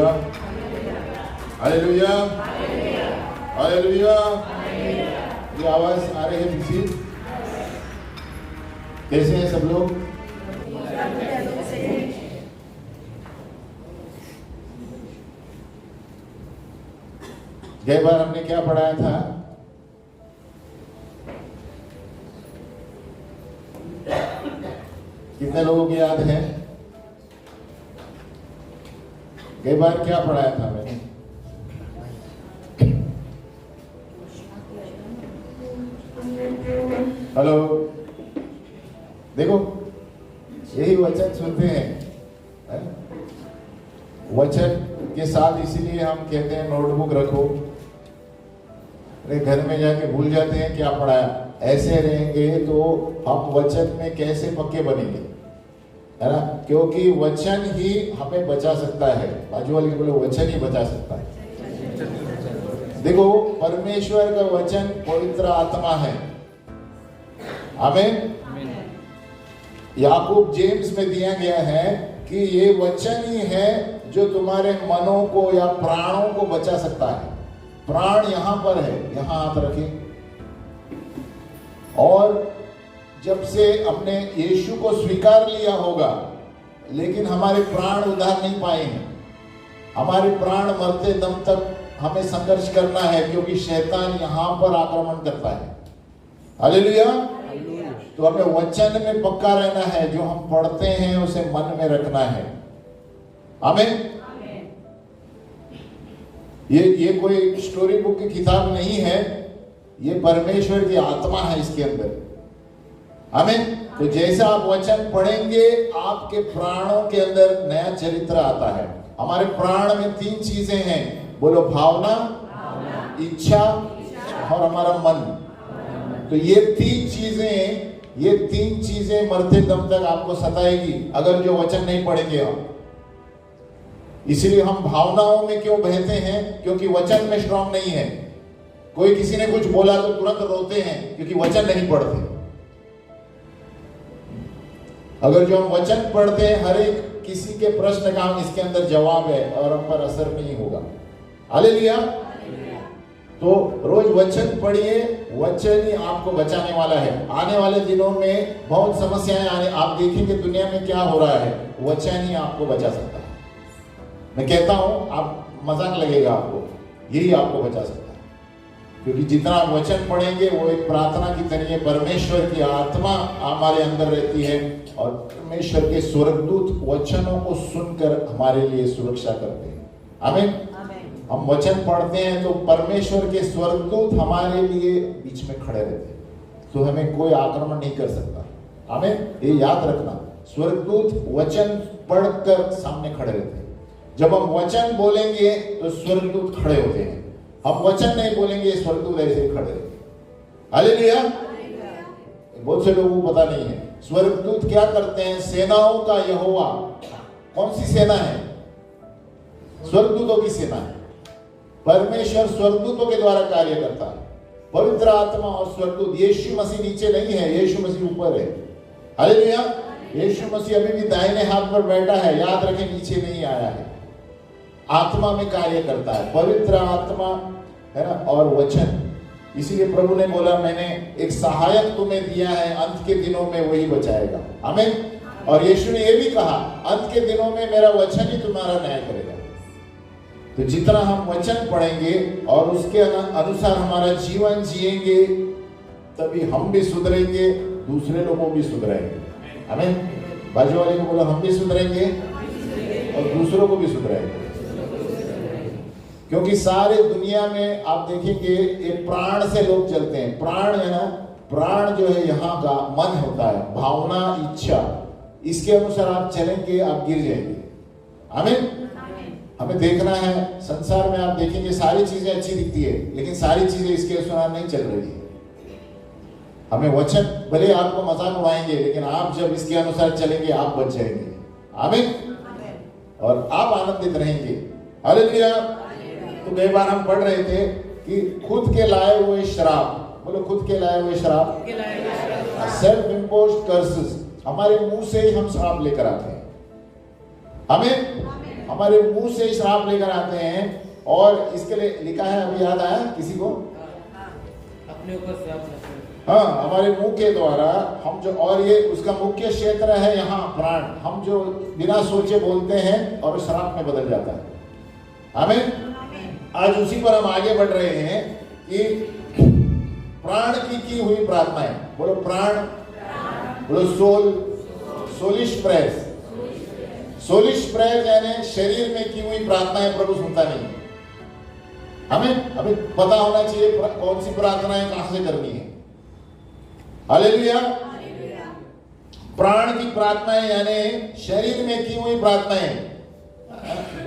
Hallelujah, hallelujah, hallelujah. ये आवाज आ रही है किसी? कैसे हैं सब लोग? गई बार हमने क्या पढ़ाया था? कितने लोगों को याद है? गई बार क्या पढ़ाया था मैंने? हेलो, देखो यही वचन सुनते हैं। वचन के साथ इसीलिए हम कहते हैं नोटबुक रखो। घर में जाके भूल जाते हैं क्या पढ़ाया। ऐसे रहेंगे तो हम वचन में कैसे पक्के बनेंगे, है ना? क्योंकि वचन ही हमें बचा सकता है। बाजू वाले बोले वचन ही बचा सकता है। देखो परमेश्वर का वचन पवित्र आत्मा है। आमीन। याकूब जेम्स में दिया गया है कि ये वचन ही है जो तुम्हारे मनों को या प्राणों को बचा सकता है। प्राण यहां पर है, यहां हाथ रखें। और जब से हमने यीशु को स्वीकार लिया होगा, लेकिन हमारे प्राण उद्धार नहीं पाए हैं। हमारे प्राण मरते दम तक हमें संघर्ष करना है, क्योंकि शैतान यहां पर आक्रमण करता है। हालेलुया। तो हमें वचन में पक्का रहना है। जो हम पढ़ते हैं उसे मन में रखना है। आमीन। ये कोई स्टोरी बुक की किताब नहीं है, ये परमेश्वर की आत्मा है इसके अंदर। आमीन। तो जैसा आप वचन पढ़ेंगे, आपके प्राणों के अंदर नया चरित्र आता है। हमारे प्राण में 3 चीजें हैं, बोलो भावना, इच्छा और हमारा मन। तो ये 3 चीजें मरते दम तक आपको सताएगी अगर जो वचन नहीं पढ़ेंगे आप। इसलिए हम भावनाओं में क्यों बहते हैं? क्योंकि वचन में स्ट्रांग नहीं है। कोई किसी ने कुछ बोला तो तुरंत रोते हैं, क्योंकि वचन नहीं पढ़ते। अगर जो हम वचन पढ़ते हैं, हर एक किसी के प्रश्न का हम इसके अंदर जवाब है और हम पर असर नहीं होगा। हालेलुया। तो रोज वचन पढ़िए, वचन ही आपको बचाने वाला है। आने वाले दिनों में बहुत समस्याएं आने, आप देखेंगे दुनिया में क्या हो रहा है, वचन ही आपको बचा सकता है। मैं कहता हूं, आप मजाक लगेगा आपको, यही आपको बचा सकता है। क्योंकि जितना आप वचन पढ़ेंगे वो एक प्रार्थना की तरह परमेश्वर की आत्मा हमारे अंदर रहती है, और परमेश्वर के स्वर्गदूत वचनों को सुनकर हमारे लिए सुरक्षा करते हैं। आमीन। हम वचन पढ़ते हैं तो परमेश्वर के स्वर्गदूत हमारे लिए बीच में खड़े रहते हैं, तो हमें कोई आक्रमण नहीं कर सकता। आमीन। ये याद रखना, स्वर्गदूत वचन पढ़कर सामने खड़े रहते हैं। जब हम वचन बोलेंगे तो स्वर्गदूत खड़े होते हैं। हम वचन नहीं बोलेंगे, स्वर्गदूत ऐसे ही खड़े रहते हैं। हालेलुया। बहुत से लोगों को पता नहीं है स्वर्गदूत क्या करते हैं। सेनाओं का यहोवा कौन सी सेना है? स्वर्गदूतों की सेना है। परमेश्वर स्वर्गदूतों के द्वारा कार्य करता है। पवित्र आत्मा और स्वर्गदूत। यीशु मसीह नीचे नहीं है, यीशु मसीह ऊपर है। हालेलुया। यीशु मसीह अभी भी दाहिने हाथ पर बैठा है, याद रखें, नीचे नहीं आया है। आत्मा में कार्य करता है, पवित्र आत्मा, है ना, और वचन। इसीलिए प्रभु ने बोला, मैंने एक सहायक तुम्हें दिया है, अंत के दिनों में वही बचाएगा। आमीन। और यीशु ने यह भी कहा, अंत के दिनों में मेरा वचन ही तुम्हारा न्याय करेगा। तो जितना हम वचन पढ़ेंगे और उसके अनुसार हमारा जीवन जिएंगे, तभी हम भी सुधरेंगे, दूसरे लोगों भी सुधरेंगे। आमीन। बाजू वाले को बोला, हम भी सुधरेंगे और दूसरों को भी सुधरेंगे। क्योंकि सारे दुनिया में आप देखेंगे ये प्राण से लोग चलते हैं। प्राण है ना, प्राण जो है यहाँ का मन होता है, भावना, इच्छा। इसके अनुसार आप चलेंगे, आप गिर जाएंगे। आमीन। हमें देखना है, संसार में आप देखेंगे सारी चीजें अच्छी दिखती है, लेकिन सारी चीजें इसके अनुसार नहीं चल रही है। हमें वचन भले आपको मजाक उड़ाएंगे, लेकिन आप जब इसके अनुसार चलेंगे आप बच जाएंगे। आमीन। और आप आनंदित रहेंगे। हालेलुया। तो कई बार हम पढ़ रहे थे कि खुद के लाए हुए श्राप, बोलो खुद के लाए हुए श्राप, सेल्फ इम्पोज्ड कर्सेस, हमारे मुंह से ही हम श्राप लेकर आते हैं। आमीन। हमारे मुंह से श्राप लेकर आते हैं। और इसके लिए लिखा है, अभी याद आया किसी को? अपने ऊपर श्राप लेते हैं। हाँ, हमारे मुंह के द्वारा हम जो, और ये उसका मुख्य क्षेत्र है यहाँ प्राण, हम जो बिना सोचे बोलते हैं और श्राप में बदल जाता है। आमीन। आज उसी पर हम आगे बढ़ रहे हैं कि प्राण की हुई प्रार्थनाएं, बोलो प्राण, बोलो सोल, सोलिश प्रेयर्स। सोलिश प्रेयर यानी शरीर में की हुई प्रार्थनाएं प्रभु सुनता नहीं। हमें अभी पता होना चाहिए कौन सी प्रार्थनाएं कहां से करनी है। हालेलुया। प्राण की प्रार्थनाएं यानी शरीर में की हुई प्रार्थनाएं।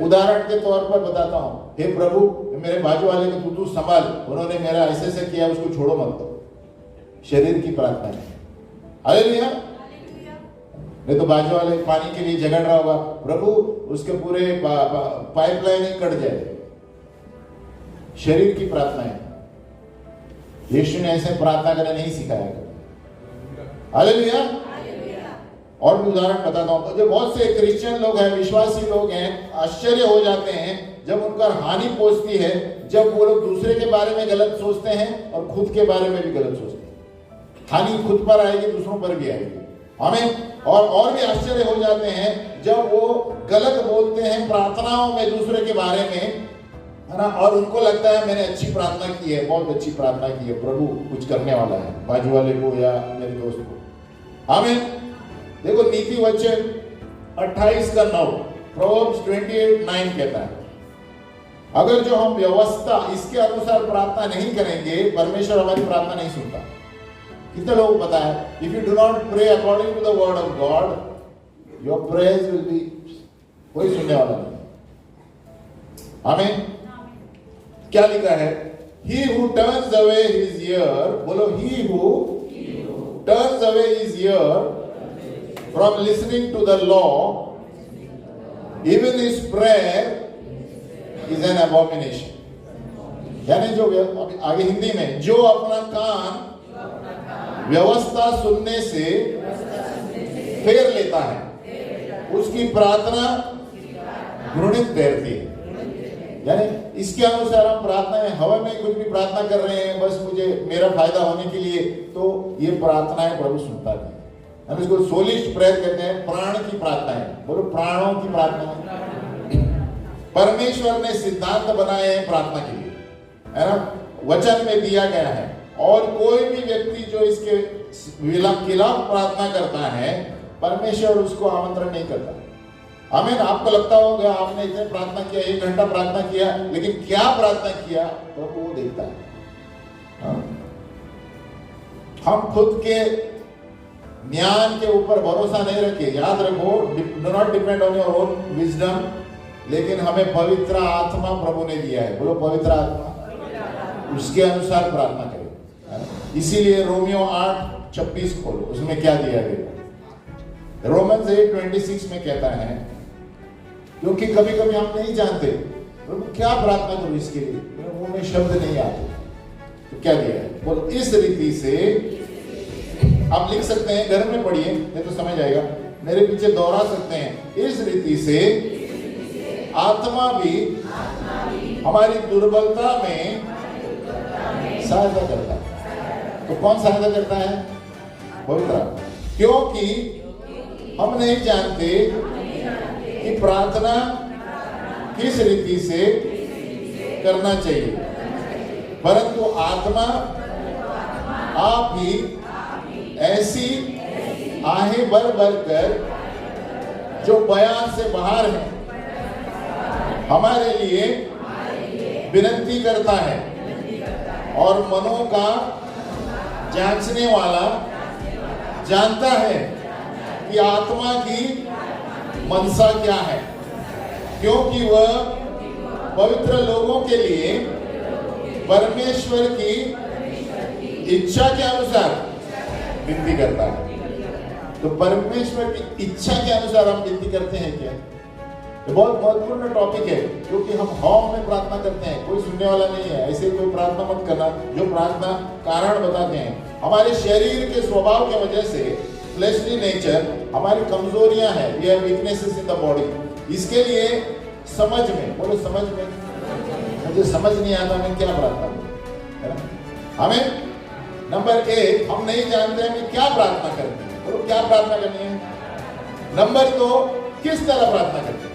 उदाहरण के तौर पर बताता हूं, हे प्रभु मेरे बाजू वाले को तू संभाल, उन्होंने मेरा ऐसे किया, उसको छोड़ो मत। शरीर की प्रार्थना है। हालेलुया। नहीं तो बाजू वाले पानी के लिए झगड़ रहा होगा, प्रभु उसके पूरे पाइपलाइन ही कट जाए। शरीर की प्रार्थना है। यीशु ने ऐसे प्रार्थना करना नहीं सिखाया। हालेलुया। और भी उदाहरण बताता हूं। जो बहुत से क्रिश्चियन लोग हैं, विश्वासी लोग हैं, आश्चर्य हो जाते हैं जब उनका हानि पहुंचती है, जब वो लोग दूसरे के बारे में गलत सोचते हैं और खुद के बारे में भी गलत सोचते हैं। हानि खुद पर आएगी, दूसरों पर भी आएगी। हमें और भी आश्चर्य हो जाते हैं जब वो गलत बोलते हैं प्रार्थनाओं में दूसरे के बारे में, है ना, और उनको लगता है मैंने अच्छी प्रार्थना की है, बहुत अच्छी प्रार्थना की है, प्रभु कुछ करने वाला है बाजू वाले को या मेरे दोस्त को। आमीन। देखो नीति वचन 28:9, प्रोवर्ब्स 28:9 कहता है, अगर जो हम व्यवस्था इसके अनुसार प्रार्थना नहीं करेंगे, परमेश्वर हमारी प्रार्थना नहीं सुनता। कितने लोगों को पता है, if you do not pray according to the word of God, your prayers will be, कोई सुनने वाला नहीं। आमीन। क्या लिखा है? He who turns away his ear, बोलो he who turns away his ear from listening to the law, even his prayer is an abomination. यानी जो, आगे हिंदी में, जो अपना कान व्यवस्था सुनने से फेर लेता है, उसकी प्रार्थना घृणित ठहरती है। यानी इसके अनुसार हम प्रार्थना में हवा में कुछ भी प्रार्थना कर रहे हैं, बस मुझे मेरा फायदा होने के लिए, तो ये प्रार्थनाएं प्रभु सुनता नहीं। हम इसको सोलिश प्रेयर कहते हैं, प्राण की प्रार्थनाएं। बोलो प्राणों की प्रार्थना। परमेश्वर ने सिद्धांत बनाए हैं प्रार्थना के लिए, है ना, वचन में दिया गया है। और कोई भी व्यक्ति जो इसके खिलाफ प्रार्थना करता है, परमेश्वर उसको आमंत्रण नहीं करता। आमीन। आपको लगता होगा आपने इतने प्रार्थना किया, 1 घंटा प्रार्थना किया, लेकिन क्या प्रार्थना किया तो वो देखता है। हम खुद के ज्ञान के ऊपर भरोसा नहीं रखे। याद रखो, do not depend on your own wisdom, लेकिन हमें पवित्र आत्मा प्रभु ने दिया है। बोलो पवित्र आत्मा, उसके अनुसार प्रार्थना करें। इसीलिए रोमियो 8:26 खोलो, उसमें क्या दिया गया? रोमन्स 8:26 में कहता है, क्योंकि कभी कभी हम नहीं जानते प्रभु क्या प्रार्थना करूं इसके लिए, मेरे मुंह में शब्द नहीं आते, तो क्या दिया है? बोलो इस रीति से आप लिख सकते हैं, घर में पढ़िए नहीं तो समझ आएगा, मेरे पीछे दोहरा सकते हैं। इस रीति से आत्मा भी हमारी दुर्बलता में सहायता करता है। तो कौन सहायता करता है? पवित्र आत्मा। क्योंकि हम नहीं जानते कि प्रार्थना किस रीति से करना चाहिए, परंतु आत्मा आप ही ऐसी आहें भर भर कर जो बयान से बाहर है हमारे लिए विनती करता है, और मनों का जांचने वाला जानता है कि आत्मा की मनसा क्या है, क्योंकि वह पवित्र लोगों के लिए परमेश्वर की इच्छा के अनुसार विनती करता है। तो परमेश्वर की इच्छा के अनुसार हम विनती करते हैं क्या? ये बहुत महत्वपूर्ण टॉपिक है, क्योंकि हम हॉम में प्रार्थना करते हैं, कोई सुनने वाला नहीं है, ऐसे कोई प्रार्थना मत करना। जो प्रार्थना कारण बताते हैं, हमारे शरीर के स्वभाव की वजह से, फ्लेशली नेचर, हमारी कमजोरियां हैं, we have weaknesses in the body. इसके लिए समझ में, बोलो समझ में। मुझे समझ नहीं आता मैं क्या प्रार्थना करूं, है ना? हमें नंबर 1 हम नहीं जानते हैं कि क्या प्रार्थना करनी है। बोलो क्या प्रार्थना करनी है। नंबर 2 किस तरह प्रार्थना करनी है।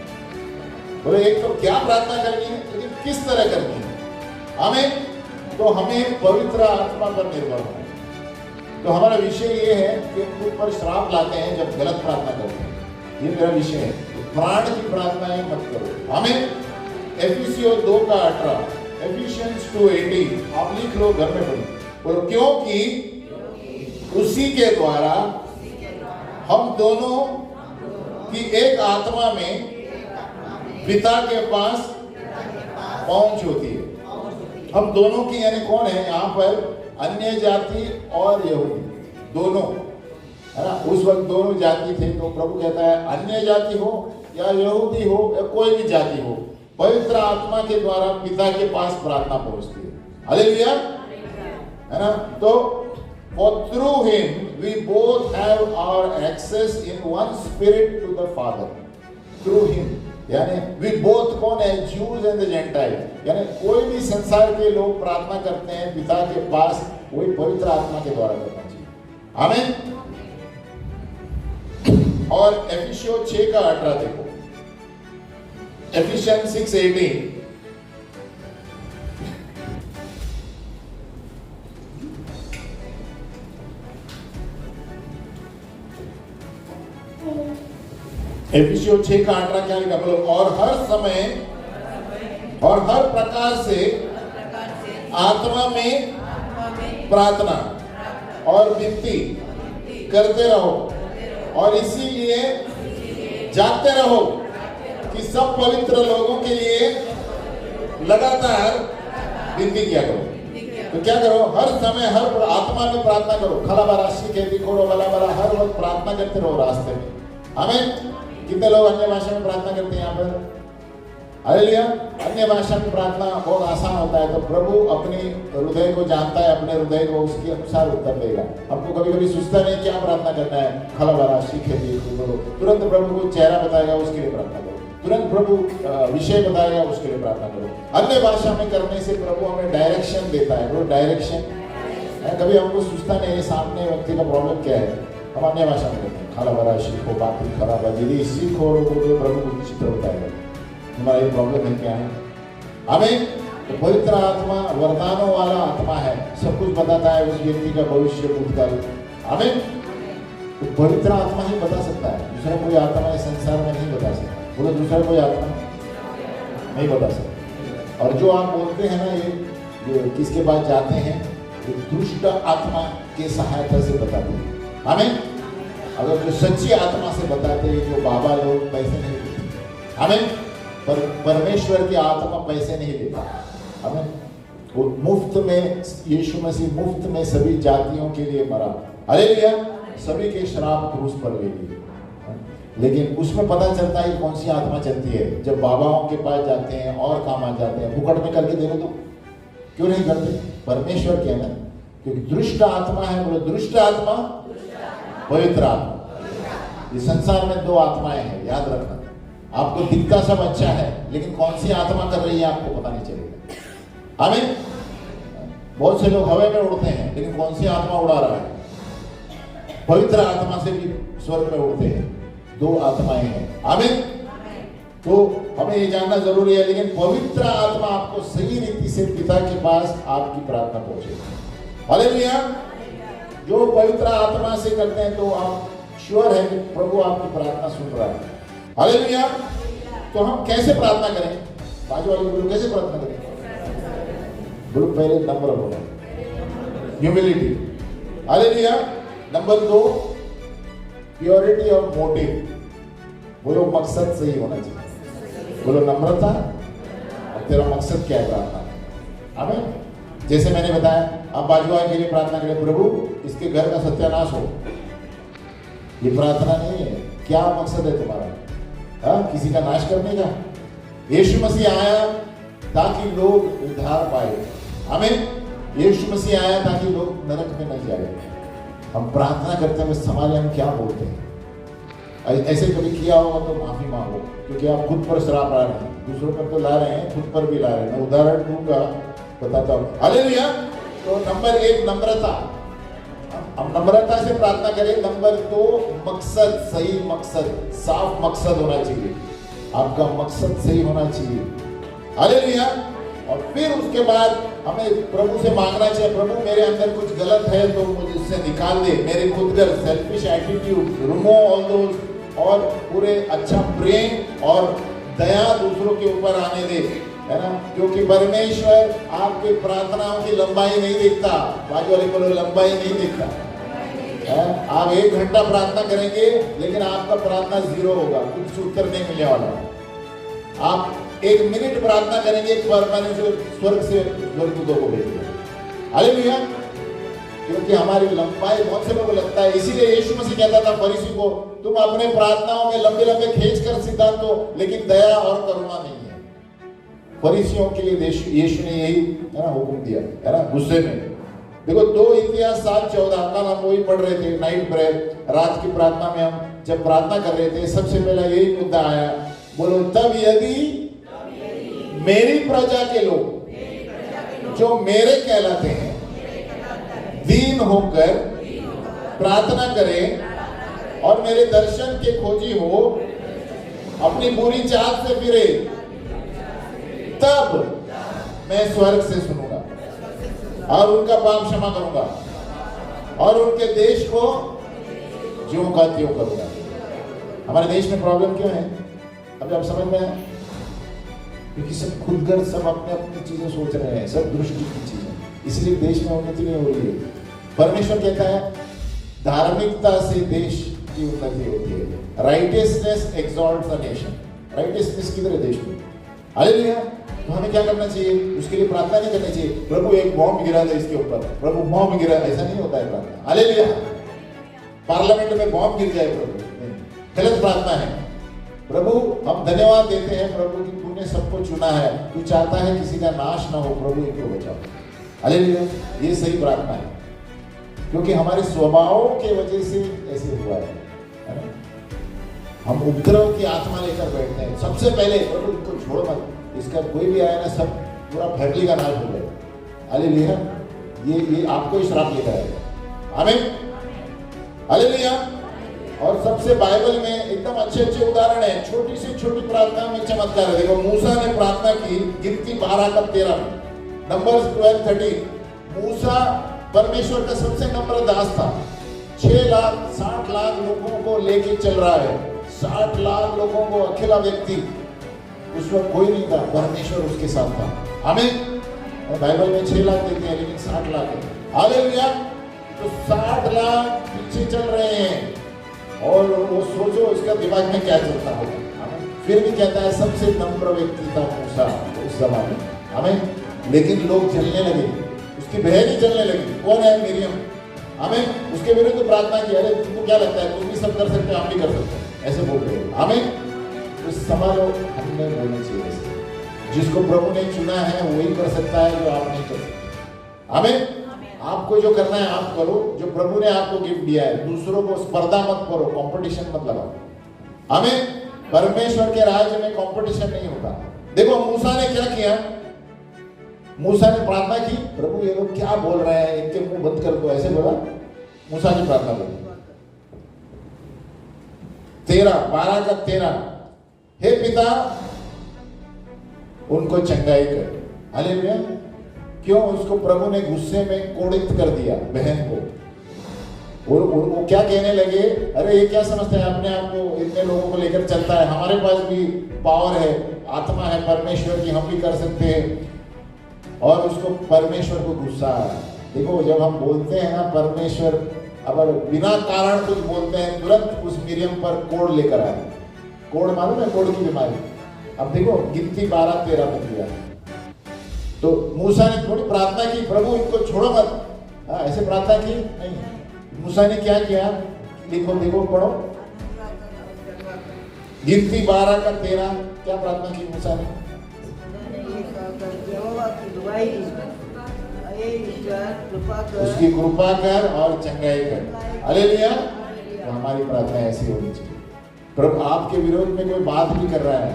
बोलो एक तो क्या प्रार्थना करनी है, लेकिन किस तरह करनी है। हमें तो हमें पवित्र आत्मा पर निर्भर होना है। तो हमारा विषय ये है कि खुद पर श्राप लाते हैं जब गलत प्रार्थना करते हैं। ये मेरा विषय है। प्राण की प्रार्थनाएं मत करो। हमें एफिसियों 2:18, एफिशियंस 2:18 आप लिख लो, घर में पढ़ो। बोलो क्योंकि उसी के द्वारा हम दोनों की एक आत्मा में पिता के पास पहुंच होती है। हम दोनों की यानी कौन है यहाँ पर, अन्य जाति और यहूदी दोनों, है ना। उस वक्त दोनों जाति थे, तो प्रभु कहता है अन्य जाति हो या यहूदी हो या कोई भी जाति हो, पवित्र आत्मा के द्वारा पिता के पास प्रार्थना पहुंचती है। हालेलुया, है ना। तो for through him we both have our access in one spirit to the Father. Through him यानी we both कौन है, Jews and the Gentiles, यानी कोई भी संसार के लोग प्रार्थना करते हैं पिता के पास, वही पवित्र आत्मा के द्वारा करना चाहिए। आमीन। और एफिसियों 6:18 देखो, एफिशियंस 6:18 एफिसियों 6:18 क्या लिखा, बोलो और हर समय और हर प्रकार से आत्मा में प्रार्थना और विनती करते रहो और इसीलिए जागते रहो कि सब पवित्र लोगों के लिए लगातार विनती किया करो। तो क्या करो, हर समय हर आत्मा में प्रार्थना करो। खलाबाराशी के दिखोरो वाला वाला हर वक्त प्रार्थना करते रहो रास्ते में। हमें कितने लोग अन्य भाषा में प्रार्थना करते हैं यहाँ पर। हालेलुया। अन्य भाषा में प्रार्थना बहुत आसान होता है, तो प्रभु अपनी हृदय को जानता है, अपने हृदय को उसके अनुसार उत्तर देगा। हमको कभी कभी सोचता नहीं क्या प्रार्थना करना है, खलाबारा सीखे करो, तुरंत प्रभु को चेहरा बताएगा, उसके लिए प्रार्थना करो। तुरंत प्रभु विषय बताएगा, उसके लिए प्रार्थना करो। अन्य भाषा में करने से प्रभु हमें डायरेक्शन देता है। वो डायरेक्शन कभी हमको सोचता नहीं सामने व्यक्ति का प्रॉब्लम क्या है, हम अन्य भाषा में करते हैं। खलाबारा सीखो, बाकी खराब यदि सीखो तो प्रभु को चित्र बताएगा हमारा ये प्रॉब्लम है क्या है। हमें तो पवित्र आत्मा वरदानों वाला आत्मा है, सब कुछ बताता है उस व्यक्ति का भविष्य भूतकाल। हमें तो पवित्र आत्मा ही बता सकता है, दूसरा कोई आत्मा इस संसार में नहीं बता सकता। बोलो दूसरा कोई आत्मा नहीं बता सकता। और जो आप बोलते हैं ना, ये किसके पास जाते हैं, दुष्ट आत्मा के सहायता से बताते हैं। हमें अगर जो सच्ची आत्मा से बताते हैं, जो बाबा लोग पैसे नहीं देते, हमें पर परमेश्वर की आत्मा पैसे नहीं देता। हमें वो मुफ्त में, यीशु मसीह मुफ्त में सभी जातियों के लिए मरा। हालेलुया। सभी के श्राप क्रूस पर ले लिए। लेकिन उसमें पता चलता है कौन सी आत्मा चलती है, जब बाबाओं के पास जाते हैं और काम आ जाते हैं। फुकट में करके देखो तो क्यों नहीं करते, परमेश्वर के है ना, क्योंकि दुष्ट आत्मा है। बोलो दुष्ट आत्मा, पवित्र आत्मा। ये संसार में दो आत्माएं हैं, याद रखना। आपको दिखता सब अच्छा है, लेकिन कौन सी आत्मा कर रही है आपको पता नहीं चलेगा। हमें बहुत से लोग हवा में उड़ते हैं, लेकिन कौन सी आत्मा उड़ा रहा है। पवित्र आत्मा से भी स्वर्ग में उड़ते हैं, दो आत्माएं हैं। हमें तो हमें ये जानना जरूरी है, लेकिन पवित्र आत्मा आपको सही रीति से पिता के पास आपकी प्रार्थना पहुंचेगी। हालेलुया। जो पवित्र आत्मा से करते हैं तो आप श्योर है कि प्रभु आपकी प्रार्थना सुन रहा है। हालेलुया। तो हम कैसे प्रार्थना करें, बाजू वाले बोलो कैसे प्रार्थना करें। बोलो पहले नंबर बोलो humility. Hallelujah. Number 2 purity of motive. बोलो मकसद सही होना चाहिए। बोलो नम्रता। और तेरा मकसद क्या है प्रार्थना। हमें जैसे मैंने बताया, आप बाजू वाले के लिए प्रार्थना करें, प्रभु इसके घर का सत्यानाश हो। ये प्रार्थना नहीं है। क्या मकसद है तुम्हारा, किसी का नाश करने का। यीशु मसीह आया ताकि लोग उद्धार पाए। हमें यीशु मसीह आया ताकि लोग नरक में न जाए। हम प्रार्थना करते हैं, समाज हम क्या बोलते हैं। ऐसे कभी किया होगा तो माफी मांगो, क्योंकि आप खुद पर श्राप आ रहे हैं। दूसरों पर तो ला रहे हैं, खुद पर भी ला रहे हैं। मैं उदाहरण दूंगा, बताता हूँ। हालेलुया। तो नंबर 1 नम्रता, हम नम्रता से प्रार्थना करें। नंबर 2 मकसद, सही मकसद, साफ मकसद होना चाहिए, आपका मकसद सही होना चाहिए। हालेलुया। और फिर उसके बाद हमें प्रभु से मांगना चाहिए, प्रभु मेरे अंदर कुछ गलत है तो मुझे इससे निकाल दे, मेरे खुदगर selfish attitude remove all those, और पूरे अच्छा प्रेम और दया दूसरों के ऊपर आने दे, है ना। क्योंकि परमेश्वर आपके प्रार्थनाओं की लंबाई नहीं देखता, बाजू वाले को लंबाई नहीं देखता है। आप 1 घंटा प्रार्थना करेंगे लेकिन आपका प्रार्थना 0 होगा, कुछ उत्तर नहीं मिलने वाला। आप 1 मिनट प्रार्थना करेंगे, परमेश्वर स्वर्ग से स्वर्गदूतों को भेजेगा। हालेलुया। क्योंकि हमारी लंबाई, बहुत से लोगों को लगता है, इसीलिए यीशु मसीह कहता था फरीसी को, तुम अपने प्रार्थनाओं में लंबे लंबे खींच कर सिद्धांत हो, लेकिन दया और करुणा नहीं है। फरीसियों के लिए यीशु ने यही, है ना, हुक्म दिया, है ना, गुस्से में। देखो 2 इतिहास 7:14, कल हम वही पढ़ रहे थे, नाइट प्रेयर, रात की प्रार्थना में हम जब प्रार्थना कर रहे थे, सबसे पहला यही मुद्दा आया, बोलो, तब यदि मेरी प्रजा के लोग जो मेरे कहलाते हैं दीन होकर प्रार्थना करें और मेरे दर्शन के खोजी हो, अपनी बुरी चाल से फिरे, तब मैं स्वर्ग से सुनूंगा और उनका पाप क्षमा करूंगा और उनके देश को ज्यों का त्यों करूंगा। हमारे देश में प्रॉब्लम क्यों है? अभी आप समझ में आए? क्योंकि सब खुदगर, सब अपने अपनी चीजें सोच रहे हैं, सब दृष्टि की चीजें, इसलिए देश में उन्नति नहीं हो रही है। परमेश्वर कहता है धार्मिकता से देश की उन्नति होती है। Righteousness exalts a nation. Righteousness किधर है देश में? हालेलुया। तो हमें क्या करना चाहिए? उसके लिए प्रार्थना नहीं करनी चाहिए, प्रभु एक बॉम्ब गिरा दे इसके ऊपर, प्रभु बॉम्ब गिरा, ऐसा नहीं होता है प्रार्थना। हालेलुया। पार्लियामेंट में बॉम्ब गिर जाए, प्रभु, गलत प्रार्थना है। प्रभु हम धन्यवाद देते हैं प्रभु कि तूने सबको चुना है, तू चाहता है किसी का नाश ना हो, प्रभु इनको बचाओ। हालेलुया। ये सही प्रार्थना है, क्योंकि हमारे स्वभाव के वजह से ऐसे हुआ है ना? हम उपद्रव की आत्मा लेकर बैठते हैं। सबसे पहले प्रभु इनको छोड़ मत, इसका कोई भी आया ना, सब पूरा फैमिली का नाश हो जाए। हालेलुया। ये आपको ही श्राप लेकर आएगा। आमीन। हालेलुया। और सबसे बाइबल में एकदम अच्छे अच्छे उदाहरण है, छोटी से छोटी प्रार्थना में चमत्कार है। देखो मूसा ने प्रार्थना की, गिनती 12:13, नंबर्स 12:13। मूसा परमेश्वर का सबसे नम्र दास था। 60 लाख लोगों को लेके चल रहा है, 60 लाख लोगों को, अकेला व्यक्ति, उस वक्त कोई नहीं था, परमेश्वर उसके साथ था। आमीन। बाइबल में 6 लाख देते हैं लेकिन 60 लाख है। हालेलुया। तो 60 लाख पीछे चल रहे हैं और वो सोचो इसका दिमाग में क्या चलता होगा। फिर भी कहता है सबसे नम्र व्यक्ति था मूसा उस जमाने में। हमें लेकिन लोग जलने लगे, उसकी बहन ही जलने लगी। कौन है? मिरियम। हमें उसके विरुद्ध तो प्रार्थना की, अरे तुमको क्या लगता है तुम भी सब कर सकते हो, हम भी कर सकते हैं, ऐसे बोल रहे हो। हमें तो संभालो, हमने बोलना चाहिए। जिसको प्रभु ने चुना है वही कर सकता है जो आप नहीं कर सकते। हमें आपको जो करना है आप करो, जो प्रभु ने आपको गिफ्ट दिया है। दूसरों को स्पर्धा मत करो, कंपटीशन मत लगाओ। हमें परमेश्वर के राज्य में कंपटीशन नहीं होता। देखो मूसा ने क्या किया, मूसा ने प्रार्थना की, प्रभु ये लोग क्या बोल रहे हैं, इनके मुंह बंद कर दो, ऐसे बोला। मूसा की प्रार्थना बोली 12:13, हे पिता उनको चंगाई कर। हालेलुया। क्यों? उसको प्रभु ने गुस्से में कोड़ित कर दिया, बहन को। और वो क्या कहने लगे, अरे ये क्या समझते हैं अपने आप को, इतने लोगों को लेकर चलता है, हमारे पास भी पावर है, आत्मा है परमेश्वर की, हम भी कर सकते हैं। और उसको परमेश्वर को गुस्सा आया। देखो जब हम बोलते हैं ना परमेश्वर, अगर बिना कारण कुछ बोलते हैं, तुरंत उस मिरियम पर कोड़ लेकर आए। कोड़ मालूम है, कोड़ की बीमारी। अब देखो गिनती 12:13 बन गया। तो मूसा ने थोड़ी प्रार्थना की, प्रभु इनको छोड़ो मत, ऐसे प्रार्थना की नहीं। मूसा ने क्या किया, लिखो देखो पढ़ो, गिनती 12:13, क्या प्रार्थना की मूसा ने? उसकी कृपा कर और चंगाई कर। हालेलुया। तो हमारी प्रार्थना ऐसी होनी चाहिए। प्रभु आपके विरोध में कोई बात भी कर रहा है,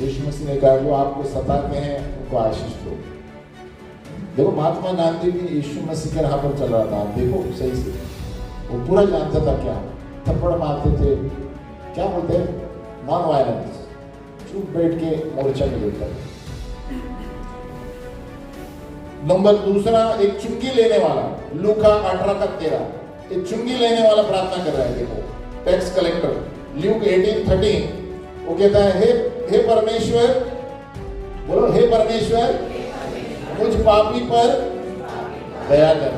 यीशु मसीह ने कहा जो आपको सताते हैं उनको आशीष दो। देखो महात्मा गांधी भी यीशु मसीह के राह पर चल रहा था, आप देखो सही से, वो पूरा जानता था क्या, थप्पड़ मारते थे, क्या बोलते हैं, नॉन वायलेंस, चुप बैठ के मोर्चा में लेकर। नंबर दूसरा, एक चुंगी लेने वाला, लूका 18-13, एक चुंगी लेने वाला प्रार्थना कर रहा है। देखो टैक्स कलेक्टर, ल्यूक 18:13, वो कहता है हे परमेश्वर, बोलो हे परमेश्वर, मुझ पापी पर दया कर।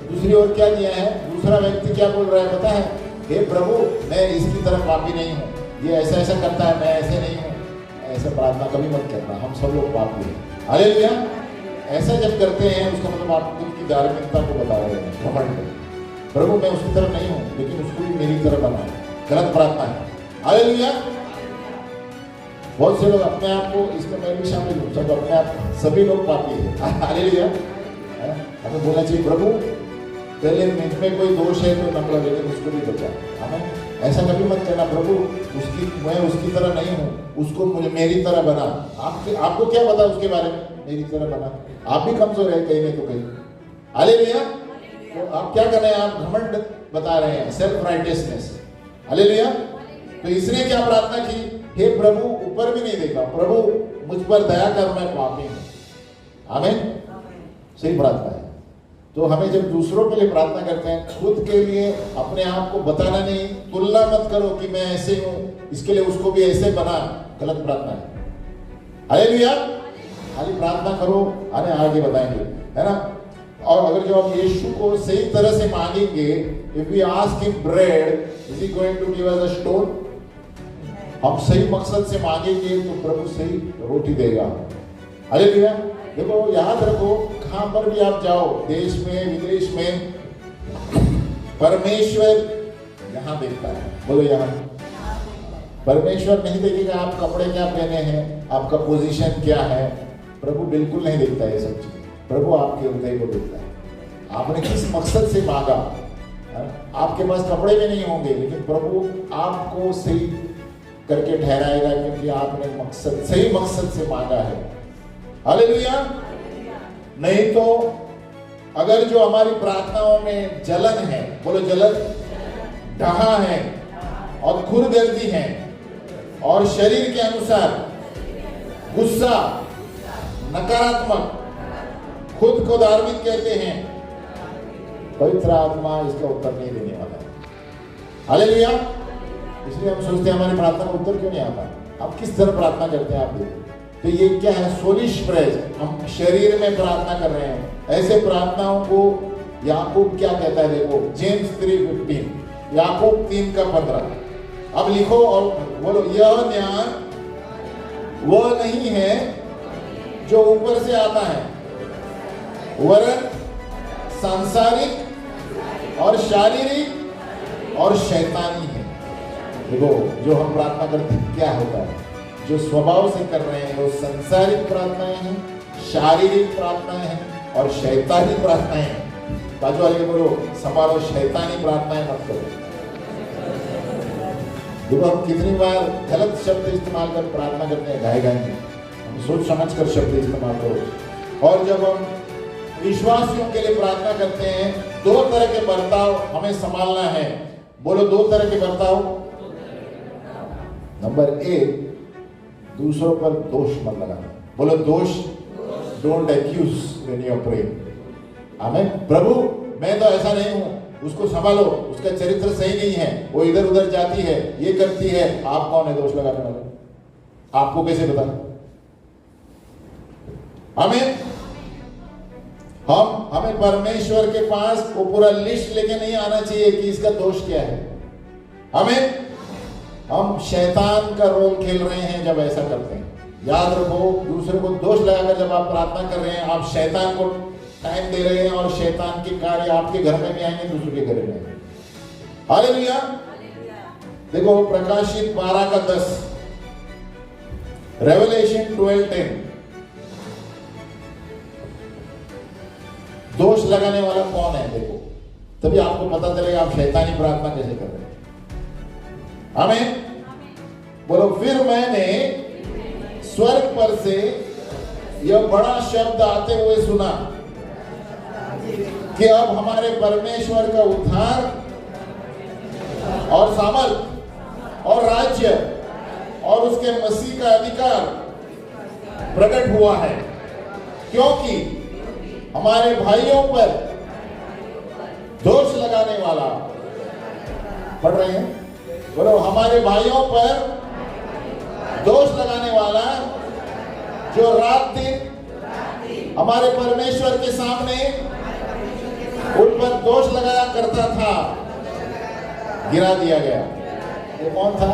दूसरी ओर क्या दिया है, दूसरा व्यक्ति क्या बोल रहा है पता है, हे प्रभु मैं इसकी तरफ पापी नहीं हूँ, ये ऐसा ऐसा करता है, मैं ऐसे नहीं हूँ। ऐसा प्रार्थना कभी मत करना, हम सब लोग पापी हैं। हालेलुया। ऐसा जब करते हैं उसका मतलब आप खुद की धार्मिकता को बता रहे हैं, घमंड। प्रभु मैं उसकी तरफ नहीं हूँ लेकिन उसको भी मेरी तरफ बना, गलत प्रार्थना है। हालेलुया। बहुत से लोग अपने आप को, इसमें मैं भी शामिल हूँ, सब अपने आप, सभी लोग पापी है। हालेलुया। हमें बोलना चाहिए प्रभु पहले मुझ में कोई दोष है तो नकला, लेकिन उसको भी बचा। हमें ऐसा कभी मत कहना प्रभु मैं उसकी तरह नहीं हूँ, उसको मुझे मेरी तरह बना। आपको क्या पता उसके बारे में, मेरी तरह बना। आप भी कमजोर है कहीं में तो कहीं। हालेलुया। तो आप क्या कर रहे हैं, आप घमंड बता रहे हैं, सेल्फ राइटियसनेस। हालेलुया। तो इसने क्या प्रार्थना की, हे प्रभु, ऊपर भी नहीं देखा, प्रभु मुझ पर दया कर, मैं पापी हूँ। आमीन। सही प्रार्थना है। तो हमें जब दूसरों के लिए प्रार्थना करते हैं, खुद के लिए अपने आप को बताना नहीं, तुलना मत करो कि मैं ऐसे हूं इसके लिए उसको भी ऐसे बना, गलत प्रार्थना है। हालेलुया। खाली प्रार्थना करो, आने आगे बताएंगे, है ना। और अगर जो हम यीशु को सही तरह से मांगेंगे, if we ask him bread, is he going to give us a stone? हम सही मकसद से मांगेंगे तो प्रभु सही रोटी देगा। हालेलुया। देखो याद रखो, कहां पर भी आप जाओ, देश में विदेश में, परमेश्वर यहां देखता है। बोलो यहां। परमेश्वर नहीं देखेगा आप कपड़े क्या पहने हैं, आपका पोजीशन क्या है, प्रभु बिल्कुल नहीं देखता है ये सब चीजें। प्रभु आपके हृदय को देखता है, आपने किस मकसद से मांगा। आपके पास कपड़े भी नहीं होंगे लेकिन प्रभु आपको सही करके ठहराएगा, क्योंकि आपने मकसद, सही मकसद से मांगा है। हालेलुया। नहीं तो अगर जो हमारी प्रार्थनाओं में जलन है, बोलो जलन, डहा है और खुरगर्दी है और शरीर के अनुसार गुस्सा, नकारात्मक, खुद को धार्मिक कहते हैं, पवित्र आत्मा इसका उत्तर नहीं देने वाला है। हालेलुया। इसलिए हम सोचते हैं हमारी प्रार्थना का उत्तर क्यों नहीं आता। आप किस तरह प्रार्थना करते हैं, आप देखो। तो ये क्या है, सोलिश प्रेज, हम शरीर में प्रार्थना कर रहे हैं। ऐसे प्रार्थनाओं को याकूब क्या कहता है, देखो जेम्स 3:15, याकूब 3:15। अब लिखो और बोलो, यह ज्ञान वह नहीं है जो ऊपर से आता है, वरन सांसारिक और शारीरिक और शैतानी है। देखो जो हम प्रार्थना करते हैं क्या होता है, जो स्वभाव से कर रहे हैं वो संसारिक प्रार्थनाएं हैं, शारीरिक प्रार्थनाएं हैं और शैतानी प्रार्थनाएं हैं। बाजू वाले बोलो, संभालो, शैतानी प्रार्थनाएं मत करो। देखो हम कितनी बार गलत शब्द इस्तेमाल कर प्रार्थना करते हैं, गाए गाएंगे, हम सोच समझ कर शब्द इस्तेमाल करो। और जब हम विश्वासियों के लिए प्रार्थना करते हैं, दो तरह के बर्ताव हमें संभालना है। बोलो, दो तरह के बर्ताव। नंबर 1, दूसरों पर दोष मत लगाना। बोलो दोष, don't accuse when you are praying. आमीन। प्रभु मैं तो ऐसा नहीं हूं, उसको संभालो, उसका चरित्र सही नहीं है, वो इधर उधर जाती है, ये करती है। आप कौन है दोष लगाने वाले? आपको कैसे पता? आमीन। हमें परमेश्वर के पास वो पूरा लिस्ट लेके नहीं आना चाहिए कि इसका दोष क्या है। आमीन। हम शैतान का रोल खेल रहे हैं जब ऐसा करते हैं। याद रखो, दूसरे को दोष लगाकर जब आप प्रार्थना कर रहे हैं, आप शैतान को टाइम दे रहे हैं और शैतान के कार्य आपके घर में भी आएंगे, दूसरे के घर में। हालेलुया। देखो प्रकाशित 12:10, रेवलेशन 12:10। दोष लगाने वाला कौन है देखो, तभी आपको पता चलेगा आप शैतानी प्रार्थना कैसे कर रहे हैं। आमीन। बोलो, फिर मैंने स्वर्ग पर से यह बड़ा शब्द आते हुए सुना कि अब हमारे परमेश्वर का उद्धार और सामर्थ और राज्य और उसके मसीह का अधिकार प्रकट हुआ है, क्योंकि हमारे भाइयों पर दोष लगाने वाला, पढ़ रहे हैं, बोलो, हमारे भाइयों पर दोष लगाने वाला जो रात दिन हमारे परमेश्वर के सामने उन पर दोष लगाया करता था, गिरा दिया गया। वो कौन था?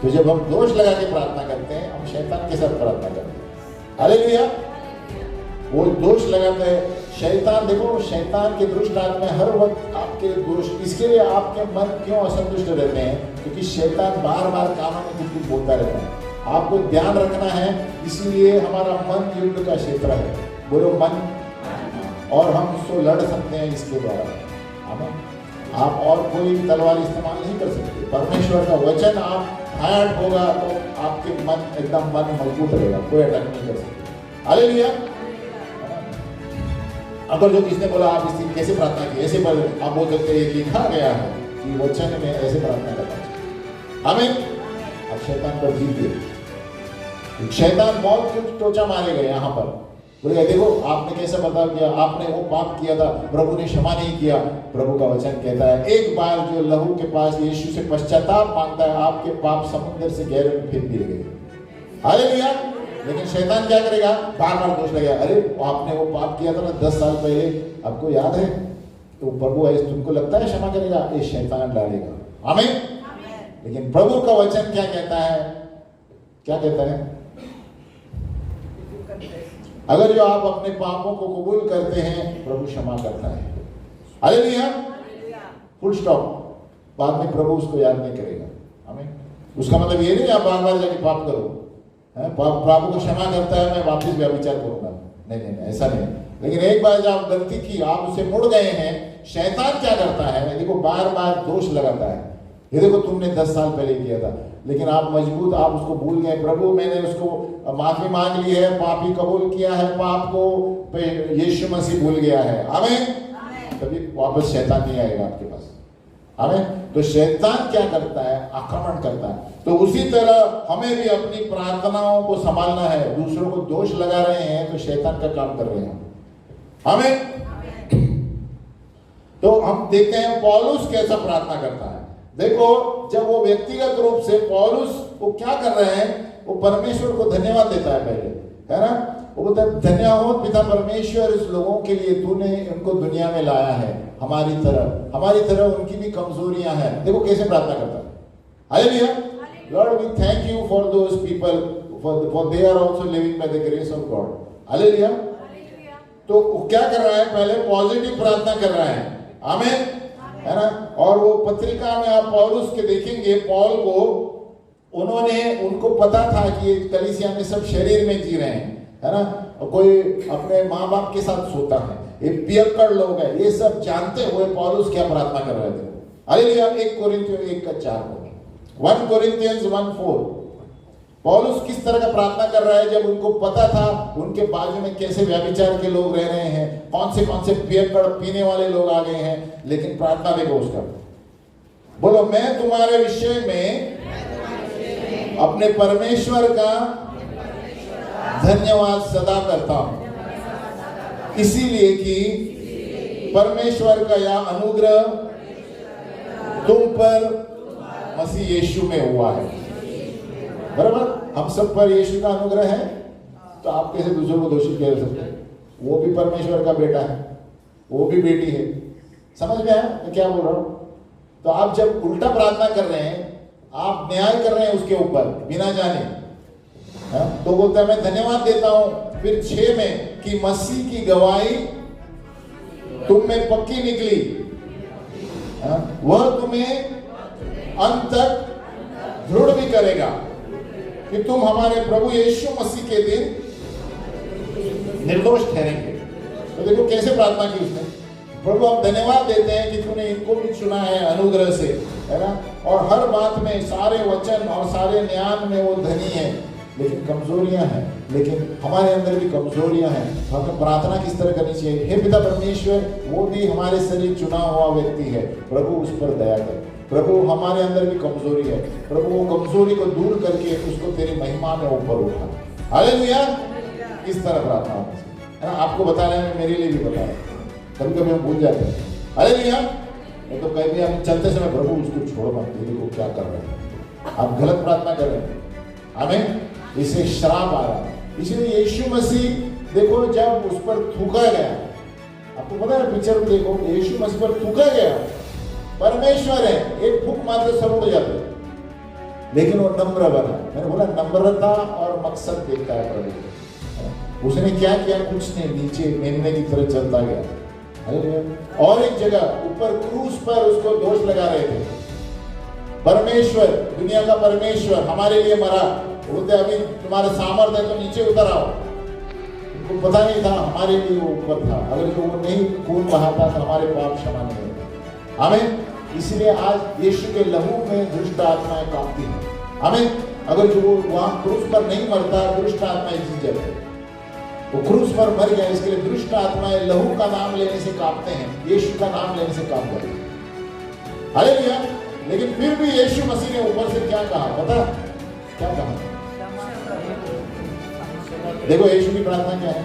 तो जब हम दोष लगा के प्रार्थना करते हैं, हम शैतान के साथ प्रार्थना करते हैं। हालेलुया। वो दोष लगाते हैं शैतान। देखो, शैतान के दुष्ट आत्मा हर वक्त आपके दोष, इसके लिए आपके मन क्यों असंतुष्ट रहते हैं? क्योंकि शैतान बार बार कानों में कुछ कुछ बोलता रहता है। आपको ध्यान रखना है, इसीलिए हमारा मन युद्ध का क्षेत्र है। बोलो मन। और हम उसको लड़ सकते हैं इसके द्वारा। आमीन। आप और कोई तलवार इस्तेमाल नहीं कर सकते। परमेश्वर का वचन आप हार्ड होगा तो आपके मन एकदम मन मजबूत रहेगा, कोई अटैक नहीं कर सकते। हालेलुया। अगर जो किसने बोला आप इसकी कैसे प्रार्थना की, ऐसे पर आप बोल सकते हैं लिखा गया है कि वचन में ऐसे प्रार्थना करना चाहिए। आमीन। अब शैतान पर जीत गए। शैतान बहुत कुछ टोचा मारे गए यहाँ पर। बोले देखो आपने कैसे बता दिया, आपने वो पाप किया था, प्रभु ने क्षमा नहीं किया। प्रभु का वचन कहता है एक बार जो लहू के पास यीशु से पश्चाताप मांगता है, आपके पाप समुद्र से गहरे में फिर गिर गए। हालेलुया। लेकिन शैतान क्या करेगा? बार बार दोष लगेगा, अरे आपने वो पाप किया था ना 10 साल पहले, आपको याद है? तो प्रभु है, तुमको लगता है क्षमा करेगा? ये शैतान डालेगा। आमीन। लेकिन प्रभु का वचन क्या कहता है? क्या कहता है? अगर जो आप अपने पापों को कबूल करते हैं, प्रभु क्षमा करता है। हालेलुया। Full stop. बाद में प्रभु उसको याद नहीं करेगा। आमीन। उसका मतलब ये नहीं आप बार बार जाके पाप करो, प्रभु को क्षमा करता है मैं वापस व्यभिचार करूंगा, नहीं नहीं नहीं, ऐसा नहीं। लेकिन एक बार जब आप गलती की, आप उससे मुड़ गए हैं, शैतान क्या करता है? देखो बार बार दोष लगाता है। ये देखो तुमने 10 साल पहले किया था, लेकिन आप मजबूत, आप उसको भूल गए। प्रभु मैंने उसको माफी मांग ली है, पापी कबूल किया है, पाप को यीशु मसीह भूल गया है। आमीन। कभी वापस शैतान नहीं आएगा आपके पास। आमीन। तो शैतान क्या करता है? आक्रमण करता है। तो उसी तरह हमें भी अपनी प्रार्थनाओं को संभालना है। दूसरों को दोष लगा रहे हैं तो शैतान का काम कर रहे हैं। आमीन। तो हम देखते हैं पौलुस कैसा प्रार्थना करता है। देखो जब वो व्यक्तिगत रूप से पौलुस वो क्या कर रहे हैं, वो परमेश्वर को धन्यवाद देता है पहले, है ना? वो बोलता है धन्य हो पिता परमेश्वर, इस लोगों के लिए तूने उनको दुनिया में लाया है, हमारी तरह उनकी भी कमजोरियां हैं। देखो कैसे प्रार्थना करता है। हालेलुया। Lord we thank you for those people for they are also living by the grace of God. हालेलुया। तो क्या कर रहा है? पहले पॉजिटिव प्रार्थना कर रहा है। आमीन, है ना? और वो पत्रिका में आप पौलुस के देखेंगे, पौल को उनको पता था कि ये कलीसिया में सब शरीर में जी रहे हैं, है ना? कोई अपने माँ बाप के साथ सोता है, ये पियक्कड़ लोग हैं, ये सब जानते हुए पौलुस क्या प्रार्थना कर रहे थे। हालेलुया। 1 कोरिन्थियों 1:4 1 Corinthians 1:4 पौलुस किस तरह का प्रार्थना कर रहा है? जब उनको पता था उनके बाजू में कैसे व्यभिचार के लोग रह रहे हैं, कौन से पियक्कड़ पीने वाले लोग आ गए हैं, लेकिन प्रार्थना देखो उसका। बोलो मैं तुम्हारे विषय में अपने परमेश्वर का धन्यवाद सदा करता हूं, इसीलिए कि परमेश्वर का यह अनुग्रह तुम पर मसीह यीशु में हुआ है। बराबर? हम सब पर यीशु का अनुग्रह है, तो आप कैसे दूसरों को दोषी कह सकते हैं? वो भी परमेश्वर का बेटा है, वो भी बेटी है। समझ में आया मैं क्या बोल रहा हूं? तो आप जब उल्टा प्रार्थना कर रहे हैं, आप न्याय कर रहे हैं उसके ऊपर बिना जाने, तो बोलता है मैं धन्यवाद देता हूं। फिर 6 में कि मसीह की गवाही तुम में पक्की निकली, वह तुम्हें अंत तक दृढ़ भी करेगा कि तुम हमारे प्रभु यीशु मसीह के दिन निर्दोष ठहरेंगे। तो देखो कैसे प्रार्थना की उसने। प्रभु हम धन्यवाद देते हैं कि तूने इनको भी चुना है अनुग्रह से, है ना? और हर बात में, सारे वचन और सारे ज्ञान में वो धनी है, लेकिन कमजोरियां हैं, लेकिन हमारे अंदर भी कमजोरियां हैं। हमें प्रार्थना किस तरह करनी चाहिए? हे पिता परमेश्वर, वो भी हमारे शरीर चुना हुआ व्यक्ति है, प्रभु उस पर दया कर। प्रभु हमारे अंदर भी कमजोरी है, प्रभु वो कमजोरी को दूर करके उसको तेरी महिमा में ऊपर उठा। हालेलुया। किस तरह प्रार्थना होनी चाहिए, है ना? आपको बता रहे हैं, मेरे लिए भी बता रहे हैं, कभी कभी हम भूल जाते हैं। हालेलुया। नहीं तो कभी हम चलते समय प्रभु उसको छोड़ो मत, देखो क्या कर रहे हैं, आप गलत प्रार्थना कर रहे हैं, हमें इसे श्राप आ रहा है। इसलिए यीशु मसीह देखो जब उस पर थूका गया, आपको पता है पिक्चर में देखो, यीशु मसीह पर थूका गया, परमेश्वर है, एक फूक मात्र सब उड़ जाते, लेकिन वो नम्र बना। मैंने बोला नम्रता और मकसद देखता है प्रभु। उसने क्या किया? कुछ नहीं, नीचे मेमने की तरह चलता गया। और एक जगह ऊपर क्रूस पर उसको दोष लगा रहे थे, परमेश्वर, दुनिया का परमेश्वर हमारे लिए मरा, बोलते अभी तुम्हारा सामर्थ्य है तो नीचे उतर आओ। उनको पता नहीं था हमारे लिए वो ऊपर था, अगर जो वो नहीं खून बहाता तो हमारे पाप क्षमा नहीं होते। हमें इसलिए आज यीशु के लहू में दुष्ट आत्माएं कांपती हैं। हमें अगर जो वो वहां क्रूस पर नहीं मरता, दुष्ट आत्माएं जीत जाते, वो क्रूस पर मर गया, इसके लिए दुष्ट आत्माएं लहू का नाम लेने से कांपते हैं, यीशु का नाम लेने से कांप जाते हैं। हालेलुया। लेकिन फिर भी यीशु मसीह ने ऊपर से क्या कहा पता? क्या कहा? देखो यीशु की प्रार्थना क्या है?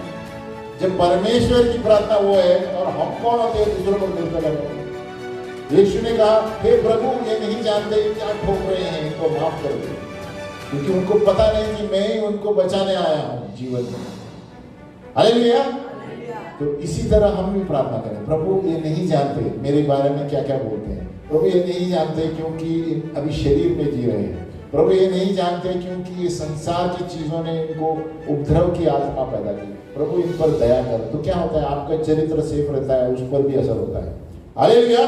जब परमेश्वर की प्रार्थना वो है, और हम कौन होते हैं दूसरों को दोष लगाने? यीशु ने कहा, हे प्रभु, ये नहीं जानते क्या ठोक रहे हैं, इनको माफ कर दो, क्योंकि उनको पता नहीं कि मैं ही उनको बचाने आया हूं जीवन में। हालेलुया। तो इसी तरह हम भी प्रार्थना करें, प्रभु ये नहीं जानते मेरे बारे में क्या क्या बोलते हैं, प्रभु ये नहीं जानते क्योंकि अभी शरीर में जी रहे हैं, प्रभु ये नहीं जानते क्योंकि ये संसार की चीजों ने इनको उपद्रव की आत्मा पैदा की, प्रभु इन पर दया कर। तो क्या होता है? आपका चरित्र सेफ रहता है, उस पर भी असर होता है। हालेलुया।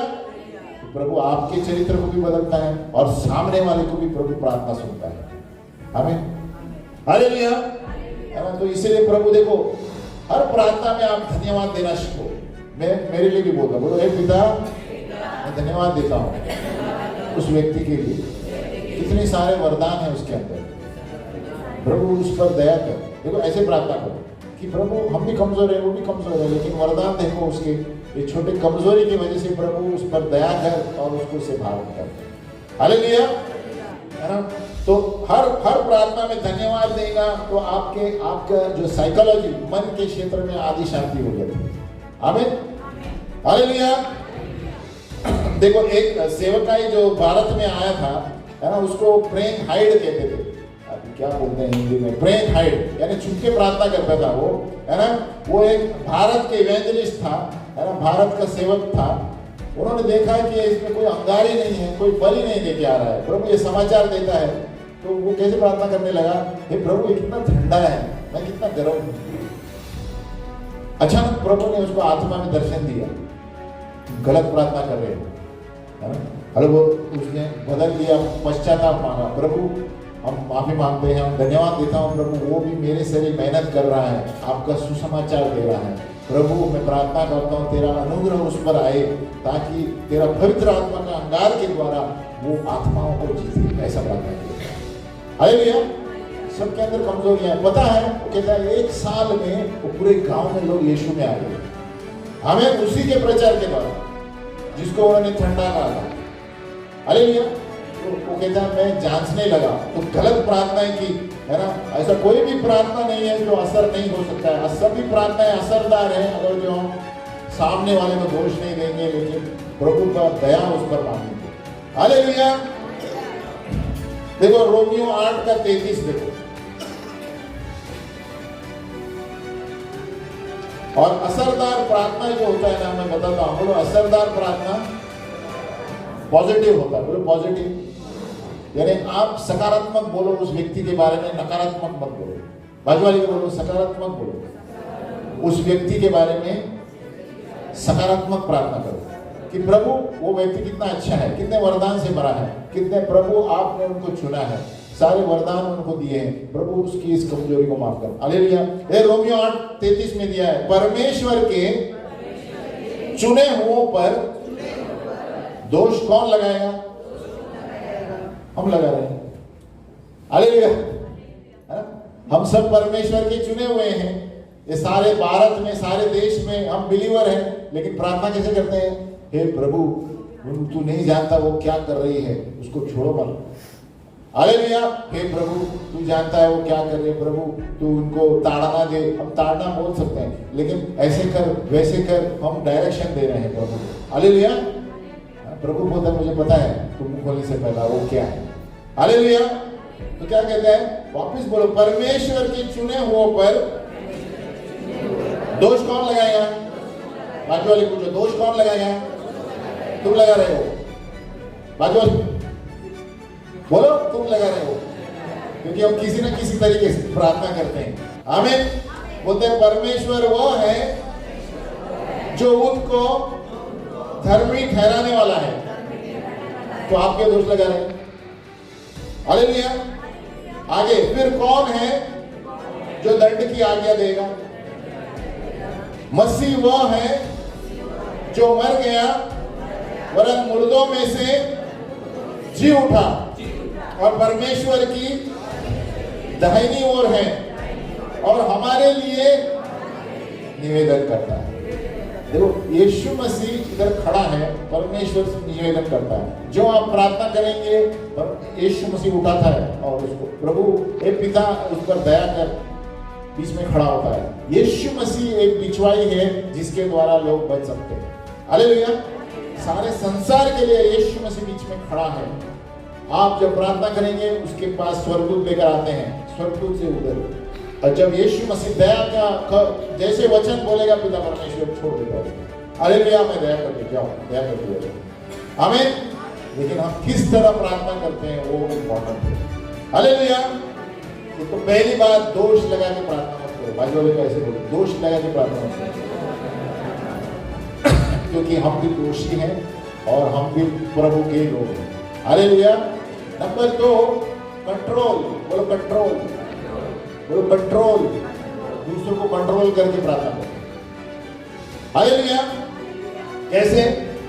तो प्रभु आपके चरित्र को भी बदलता है और सामने वाले को भी प्रभु प्रार्थना सुनता है। हमें हालेलुया। तो इसलिए प्रभु देखो, हर प्रार्थना में आप धन्यवाद देना सीखो। मैं मेरे लिए भी बोलता, बोलो हे पिता, मैं धन्यवाद देता हूँ उस व्यक्ति के लिए, कितने सारे वरदान है उसके अंदर, प्रभु उस पर दया कर। देखो ऐसे प्रार्थना करो कि प्रभु हम भी कमजोर है, वो भी कमजोर है, लेकिन वरदान देखो उसके ये छोटे कमजोरी की वजह से प्रभु उस पर दया कर और उसको से भाव कर। हालेलुया। है ना? तो हर प्रार्थना में धन्यवाद देगा तो आपका जो साइकोलॉजी, मन के क्षेत्र में आदि शांति हो जाती है। आमीन। हालेलुया। देखो एक सेवकाई जो भारत में आया था, है ना, उसको प्रेम हाइड कहते थे। अभी क्या बोलते हैं हिंदी में? प्रेम हाइड, यानी छुप के प्रार्थना करता था वो, है ना। वो एक भारत के इवेंजलिस्ट था, है ना, भारत का सेवक था। उन्होंने देखा कि इसमें कोई अंगारी नहीं है, कोई बलि नहीं लेके आ रहा है, प्रभु ये समाचार देता है। तो वो कैसे प्रार्थना करने लगा, हे प्रभु ये कितना ठंडा है, मैं कितना गर्म हूं। अचानक प्रभु ने उसको आत्मा में दर्शन दिया, गलत प्रार्थना कर रहे हैं, है ना। अरे वो उसने बदल लिया, पश्चाताप मांगा, प्रभु हम माफी मांगते हैं, हम धन्यवाद देता हूँ प्रभु, वो भी मेरे से मेहनत कर रहा है, आपका सुसमाचार दे रहा है। प्रभु मैं प्रार्थना करता हूँ तेरा अनुग्रह उस पर आए, ताकि तेरा पवित्र आत्मा का अंगार के द्वारा वो आत्माओं को जीते। ऐसा प्रार्थना किया। हालेलुया। सबके अंदर कमजोरियां पता है। वो कहता है 1 साल में वो पूरे गांव में लोग यीशु में आ गए, हमें उसी के प्रचार के द्वारा, जिसको उन्होंने ठंडा कहा था। हालेलुया। तो वो कहता है मैं जांचने लगा तो गलत प्रार्थनाएं की, है ना। ऐसा कोई भी प्रार्थना नहीं है जो असर नहीं हो सकता है, सभी प्रार्थनाएं असरदार है अगर जो हम सामने वाले को दोष नहीं देंगे, लेकिन प्रभु का दया उस पर मांगेंगे। हालेलुया। देखो रोमियो 8:33 देखो। और असरदार प्रार्थना जो होता है ना, मैं बताता हूं, बोलो असरदार प्रार्थना पॉजिटिव होता है। बोलो पॉजिटिव, यानी आप सकारात्मक बोलो उस व्यक्ति के बारे में, नकारात्मक मत बोलो। बाजू वाले को बोलो सकारात्मक बोलो, उस व्यक्ति के बारे में सकारात्मक प्रार्थना करो कि प्रभु वो व्यक्ति कितना अच्छा है, कितने वरदान से भरा है, कितने प्रभु आपने उनको चुना है, सारे वरदान उनको दिए हैं, प्रभु उसकी इस कमजोरी को माफ कर। हालेलुया। ये रोमियो 8:33 में दिया है, परमेश्वर के चुने हुओं पर दोष कौन लगाएगा? हम लगा रहे हैं। हालेलुया, है ना? हम सब परमेश्वर के चुने हुए हैं। ये सारे भारत में, सारे देश में हम बिलीवर हैं, लेकिन प्रार्थना कैसे करते हैं? हे प्रभु, तू नहीं जानता वो क्या कर रही है, उसको छोड़ो मत। हालेलुया, हे प्रभु तू जानता है वो क्या कर रही है, प्रभु तू उनको ताड़ना दे। हम ताड़ना बोल सकते हैं, लेकिन ऐसे कर वैसे कर, हम डायरेक्शन दे रहे हैं प्रभु। हालेलुया, प्रभु बोलता है मुझे पता है तुम मुंह खोलने से पहला वो क्या है। हालेलुया, तो क्या कहता है? वापस बोलो, परमेश्वर के चुने हुओं पर दोष कौन लगाएगा? बाजू वाले पूछो, दोष कौन लगाएगा? तुम लगा रहे हो। बाजू वाले बोलो, तुम लगा रहे हो, क्योंकि हम किसी न किसी तरीके से प्रार्थना करते हैं। आमीन। बोलते हैं परमेश्वर वो है जो उनको धर्मी ठहराने वाला है। तो आप क्या दोष लगा रहे हैं? हालेलुया। आगे फिर कौन है जो दंड की आज्ञा देगा? मसीह वो है जो मर गया वरन मुर्दों में से जी उठा और परमेश्वर की दाहिनी ओर है और हमारे लिए निवेदन करता है। देखो, यीशु मसीह इधर खड़ा है, परमेश्वर से निवेदन करता है। जो आप प्रार्थना करेंगे, यीशु मसीह उठाता है और उसको, प्रभु हे पिता उस पर दया कर, बीच में खड़ा होता है। यीशु मसीह एक बिचवाई है जिसके द्वारा लोग बच सकते हैं। हालेलुया। सारे संसार के लिए यीशु मसीह बीच में खड़ा है। आप जब प्रार्थना करेंगे, उसके पास स्वर्गदूत लेकर आते हैं, स्वर्गदूत से उधर, और जब यीशु मसीह दया का जैसे वचन बोलेगा, पिता परमेश्वर छोड़ देता है। हालेलुया, मैं दया करके जाओ, दया करके जाओ। आमीन। लेकिन हम किस तरह प्रार्थना करते हैं वो इम्पोर्टेंट है। हालेलुया। तो पहली बात, दोष लगा के प्रार्थना मत करो। बाजू वाले को ऐसे बोलो, दोष लगा के प्रार्थना मत करो, क्योंकि हम भी दोषी हैं और हम भी प्रभु के लोग हैं। हालेलुया। Number 2, control. बोलो कंट्रोल, बोलो कंट्रोल। दूसरों को कंट्रोल करके प्रार्थना करो। हालेलुया। कैसे?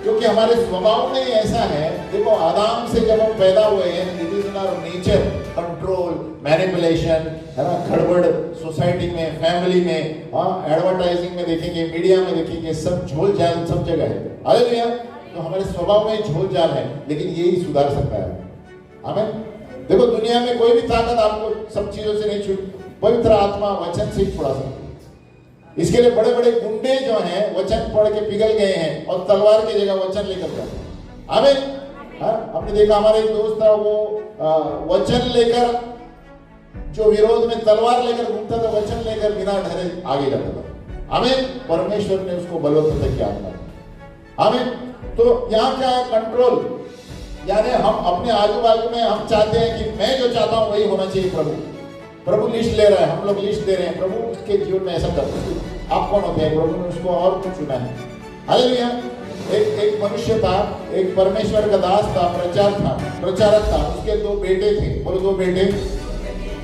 क्योंकि हमारे स्वभाव में ऐसा है। देखो, आदम से जब हम पैदा हुए हैं, it is in our nature control, manipulation, है ना? गड़बड़ सोसाइटी में, फैमिली में, एडवर्टाइजिंग में देखेंगे, मीडिया में देखेंगे, सब झोल झाल सब जगह है। हालेलुया। तो हमारे स्वभाव में झोल झाल है, लेकिन यही सुधार सकता है। आमीन। देखो, दुनिया में कोई भी ताकत आपको सब चीजों से नहीं छूट, पवित्र आत्मा वचन से ही छुड़ा सकती है। इसके लिए बड़े बड़े गुंडे जो हैं, वचन पढ़ के पिघल गए हैं और तलवार की जगह वचन लेकर जाते हैं। आमीन। हमने देखा, हमारे एक दोस्त था, वो वचन लेकर, जो विरोध में तलवार लेकर घूमता था, वचन लेकर बिना डरे आगे जाता था। आमीन। परमेश्वर ने उसको बलवत्ता किया। आमीन। तो यहाँ क्या है? कंट्रोल। यानी हम अपने आजू बाजू में हम चाहते हैं कि मैं जो चाहता हूं वही होना चाहिए। प्रभु लिस्ट ले रहा है, हम लोग लिस्ट दे रहे हैं, प्रभु उसके जीवन में ऐसा करते हैं। आप कौन होते हैं? प्रभु ने उसको और कुछ चुना है। हालेलुया। एक मनुष्य था, एक परमेश्वर का दास था, प्रचारक था। उसके 2 बेटे थे। बोलो 2 बेटे,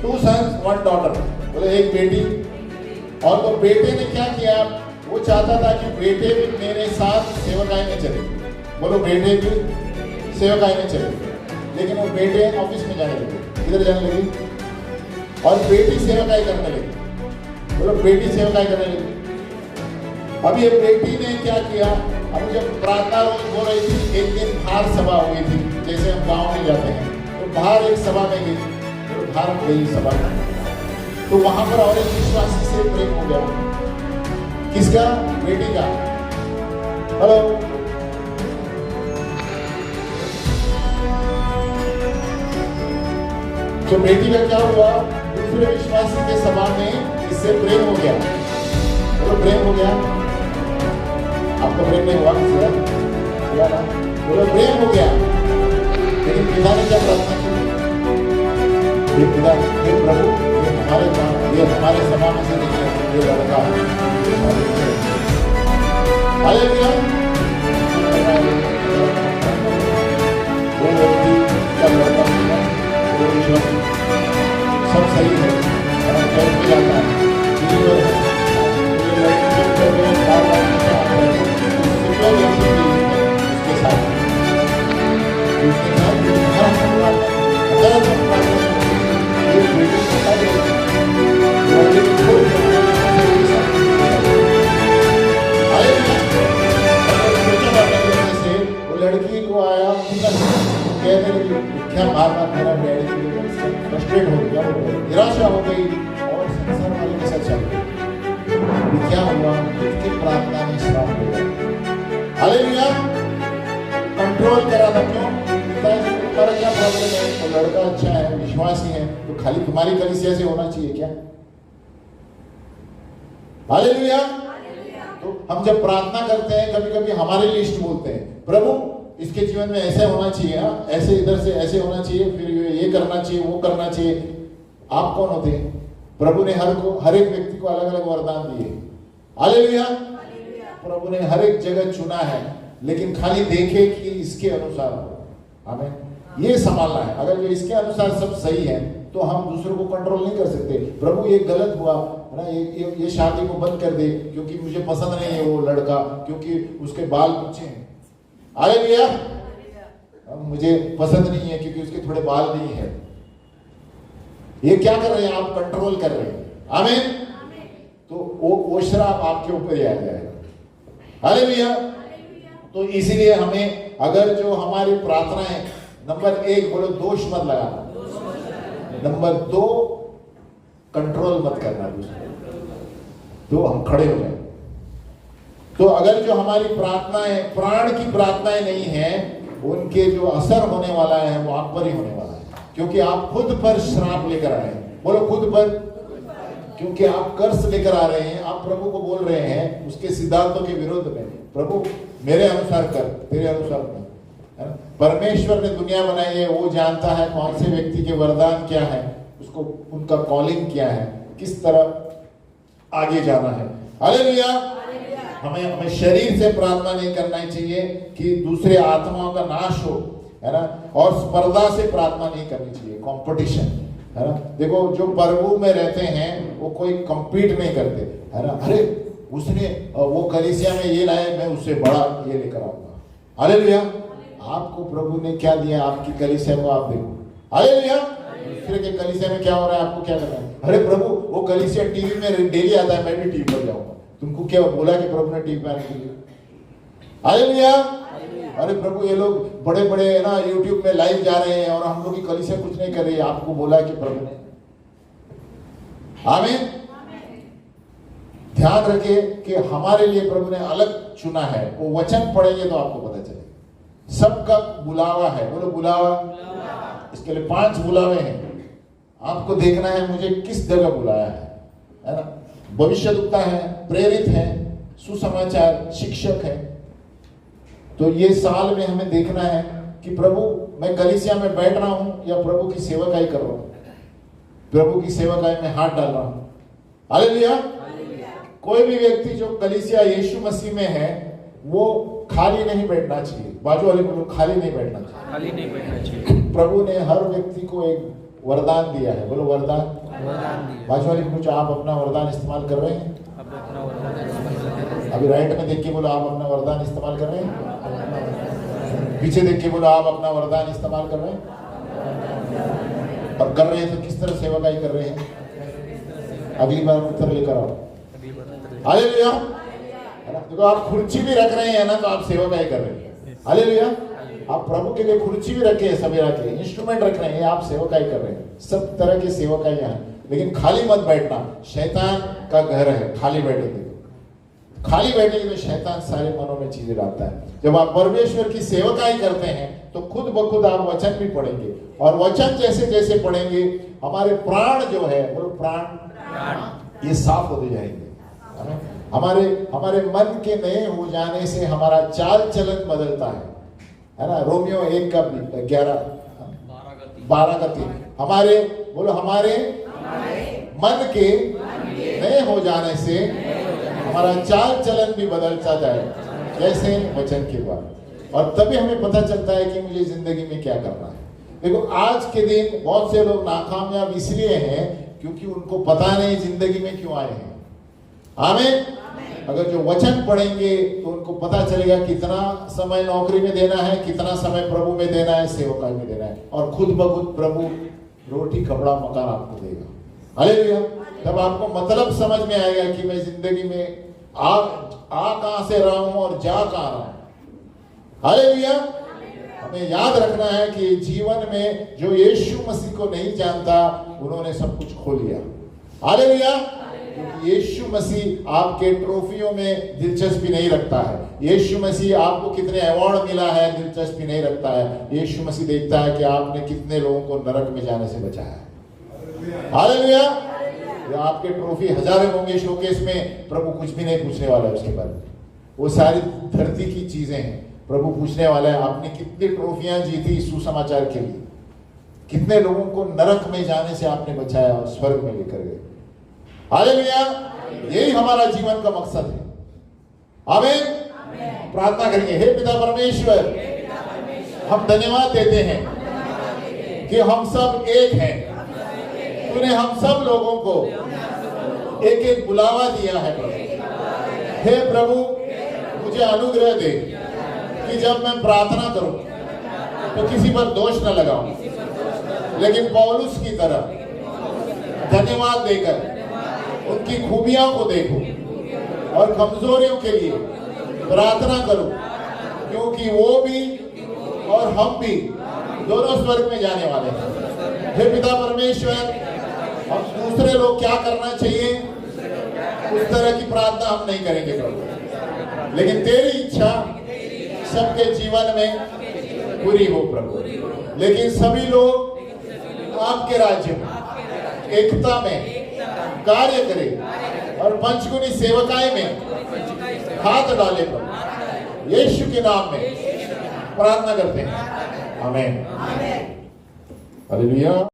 2 sons 1 daughter। बोले एक बेटी। और तो बेटे ने क्या किया? वो चाहता था कि बेटे भी मेरे साथ सेवकाई में चले। बोलो बेटे भी सेवकाई में चले। लेकिन वो बेटे ऑफिस में जाने लगे, किधर जाने लगे? और बेटी सेवकाई करने लगी। बोलो बेटी सेवकाई करने लगी। अब ये बेटी ने क्या किया? अब जब प्रार्थना रोज हो रही थी, एक दिन बाहर सभा हुई थी, जैसे हम गांव में जाते हैं, तो बाहर एक सभा में गई, तो बाहर गई सभा में, तो वहां पर और एक विश्वासी से प्रेम हो गया। किसका? बेटी का। हेलो, तो बेटी का क्या हुआ? दूसरे विश्वासी के सभा में इससे प्रेम हो गया। बोलो प्रेम हो गया। आपका प्रेम नहीं हुआ? किसी ना? बोलो प्रेम हो गया। लेकिन पिता ने क्या प्रार्थना की? ये पिता, ये प्रभु, ये हमारे सभा में से नहीं है, ये लड़का है। हालेलुया। वो व्यक्ति का लड़का सब सही है, चर्च जाता है, बिलीवर है, उसके साथ अभी क्या हुआ, खुद की प्रार्थना में श्राप हो गया। हालेलुया। कंट्रोल करा था, क्यों? पिताजी को तुम्हारा क्या प्रॉब्लम है? तो लड़का अच्छा है, विश्वासी है, तो खाली तुम्हारी कलीसिया से होना चाहिए क्या? हालेलुया। तो हम जब प्रार्थना करते हैं, कभी कभी हमारे लिस्ट बोलते हैं, प्रभु इसके जीवन में ऐसे होना चाहिए, ऐसे इधर से ऐसे होना चाहिए, फिर ये करना चाहिए, वो करना चाहिए। आप कौन होते हैं? प्रभु ने हर एक व्यक्ति को अलग अलग वरदान दिए। हालेलुया। प्रभु ने हर एक जगह चुना है, लेकिन खाली देखे कि इसके अनुसार हो, हमें ये संभालना है। अगर जो इसके अनुसार सब सही है तो हम दूसरों को कंट्रोल नहीं कर सकते। प्रभु ये गलत हुआ है ना, ये शादी को बंद कर दे, क्योंकि मुझे पसंद नहीं है वो लड़का, क्योंकि उसके बाल ऊंचे हैं। हालेलुया। मुझे पसंद नहीं है क्योंकि उसके थोड़े बाल नहीं है। ये क्या कर रहे हैं? आप कंट्रोल कर रहे हैं। आमीन। तो वो श्राप आपके ऊपर ही आ जाएगा। हालेलुया। तो इसीलिए हमें, अगर जो हमारी प्रार्थनाएं, नंबर 1 बोलो, दोष मत लगाना। नंबर 2, कंट्रोल मत करना दूसरे, तो हम खड़े हो जाए। तो अगर जो हमारी प्रार्थनाएं प्राण की प्रार्थनाएं नहीं है, उनके जो असर होने वाला है वो आप पर ही होने वाला है, क्योंकि आप खुद पर श्राप लेकर आए हैं। बोलो, खुद पर, क्योंकि आप कर्ज लेकर आ रहे हैं। आप प्रभु को बोल रहे हैं उसके सिद्धांतों के विरोध में, प्रभु मेरे अनुसार कर, तेरे अनुसार कर। परमेश्वर ने दुनिया बनाई है, वो जानता है कौन से व्यक्ति के वरदान क्या है, उसको उनका कॉलिंग क्या है, किस तरह आगे जाना है। हालेलुया। हमें शरीर से प्रार्थना नहीं करना चाहिए कि दूसरे आत्माओं का नाश हो, है ना, और स्पर्धा से प्रार्थना नहीं करनी चाहिए, कंपटीशन, है ना। देखो, जो प्रभु में रहते हैं वो कोई compete नहीं करते, है ना। अरे उसने वो कलीसिया में ये लाया, मैं उससे बड़ा ये लेकर आऊंगा। हालेलुया। आपको प्रभु ने क्या दिया, आपकी कलीसिया को आप देखो। हालेलुया। दूसरे के कलीसिया में क्या हो रहा है, आपको क्या करना है? अरे प्रभु वो कलीसिया टीवी में डेली आता है, मैं भी टीवी पर जाऊंगा। तुमको क्या बोला कि प्रभु ने टीवी पे आने के लिए? हालेलुया। अरे प्रभु ये लोग बड़े बड़े है ना यूट्यूब में लाइव जा रहे हैं और हम लोग की कलीसिया कुछ नहीं कर रही है, आपको बोला कि प्रभु ने? आमीन। ध्यान रखिए कि हमारे लिए प्रभु ने अलग चुना है। वो वचन पढ़ेंगे तो आपको पता चलेगा। सबका बुलावा है, बोलो बुलावा। इसके लिए 5 बुलावे हैं। आपको देखना है मुझे किस जगह बुलाया है ना। भविष्यद्वक्ता है, प्रेरित है, सुसमाचार, शिक्षक है। तो ये साल में हमें देखना है कि प्रभु मैं कलीसिया में बैठ रहा हूं या प्रभु की सेवकाई कर रहा हूं, प्रभु की सेवकाई में हाथ डाल रहा हूं। हालेलुया। कोई भी व्यक्ति जो कलीसिया यीशु मसीह में है वो खाली नहीं बैठना चाहिए। बाजू वाले को खाली नहीं बैठना चाहिए, खाली नहीं बैठना चाहिए। प्रभु ने हर व्यक्ति को एक वरदान दिया है, बोलो वरदान। बाजू वाले को, आप अपना वरदान इस्तेमाल कर रहे हैं? अभी राइट में देख के बोलो, आप अपना वरदान इस्तेमाल कर रहे हैं? पीछे देख के बोलो, आप अपना वरदान इस्तेमाल कर रहे हैं? और कर रहे हैं तो किस तरह सेवकाई कर रहे हैं? अगली बार उत्तर लेकर आओ। हालेलुया। देखो, आप खुर्ची भी रख रहे हैं ना, तो आप सेवकाई कर रहे हैं। हालेलुया। आप प्रभु के लिए खुर्ची भी रखे हैं, सवेरा के इंस्ट्रूमेंट रख रहे हैं, आप सेवकाई कर रहे हैं। सब तरह की सेवकाई है, लेकिन खाली मत बैठना। शैतान का घर है, खाली बैठेंगे खाली बैठेंगे तो शैतान सारे मनों में चीजें डालता है। जब आप परमेश्वर की सेवकाई करते हैं तो खुद ब खुद आप वचन भी पढ़ेंगे, और वचन जैसे जैसे पढ़ेंगे हमारे प्राण जो है, वो प्राण ये साफ होते जाएंगे। हमारे मन के नए हो जाने से हमारा चाल चलन बदलता है ना। रोमियो 1 का 12 का 3। हमारे बोलो, हमारे मन के नए हो जाने से हमारा चाल चलन भी बदलता जाए, जैसे वचन के द्वारा। और तभी हमें पता चलता है कि मुझे जिंदगी में क्या करना है। देखो, आज के दिन बहुत से लोग नाकामयाब इसलिए हैं क्योंकि उनको पता नहीं जिंदगी में क्यों आए हैं। आमीन। अगर जो वचन पढ़ेंगे तो उनको पता चलेगा कितना समय नौकरी में देना है, कितना समय प्रभु में देना है, सेवकाई में देना है, और खुद ब खुद प्रभु रोटी कपड़ा मकान आपको देगा। हालेलुया। तब आपको मतलब समझ में आएगा कि मैं जिंदगी में आ कहां से रहा हूं और जा कहां रहा हूं। हालेलुया। हमें याद रखना है कि जीवन में जो यीशु मसीह को नहीं जानता, उन्होंने सब कुछ खो लिया। हालेलुया। क्योंकि यीशु मसीह आपके ट्रॉफियों में दिलचस्पी नहीं रखता है। यीशु मसीह आपको कितने अवार्ड मिला है दिलचस्पी नहीं रखता है। यीशु मसीह देखता है कि आपने कितने लोगों को नरक में जाने से बचाया है। हालेलुया। आपके ट्रॉफी हजारों होंगे शोकेस में, प्रभु कुछ भी नहीं पूछने वाला है उसके बारे में। वो सारी धरती की चीजें हैं। प्रभु पूछने वाला है आपने कितनी ट्रॉफियां जीती सुसमाचार के लिए, कितने लोगों को नरक में जाने से आपने बचाया और स्वर्ग में लेकर गए। हालेलुया। यही हमारा जीवन का मकसद है। आमीन। प्रार्थना करेंगे। हे पिता परमेश्वर, हम धन्यवाद देते हैं कि हम सब एक हैं। तूने हम सब लोगों को एक एक बुलावा दिया है। हे प्रभु, मुझे अनुग्रह दे कि जब मैं प्रार्थना करूं तो किसी पर दोष न लगाऊं, लेकिन पौलुस की तरह धन्यवाद देकर उनकी खूबियों को देखूं और कमजोरियों के लिए प्रार्थना करूं, क्योंकि वो भी और हम भी दोनों स्वर्ग में जाने वाले हैं। हे पिता परमेश्वर, हम दूसरे लोग क्या करना चाहिए उस तरह की प्रार्थना हम नहीं करेंगे प्रभु, लेकिन तेरी इच्छा सबके जीवन में पूरी हो प्रभु। लेकिन सभी लोग आपके राज्य में एकता में कार्य करें और पंचगुनी सेवकाई में हाथ डाले प्रभु। यीशु के नाम में प्रार्थना करते हैं। आमीन। हालेलुया।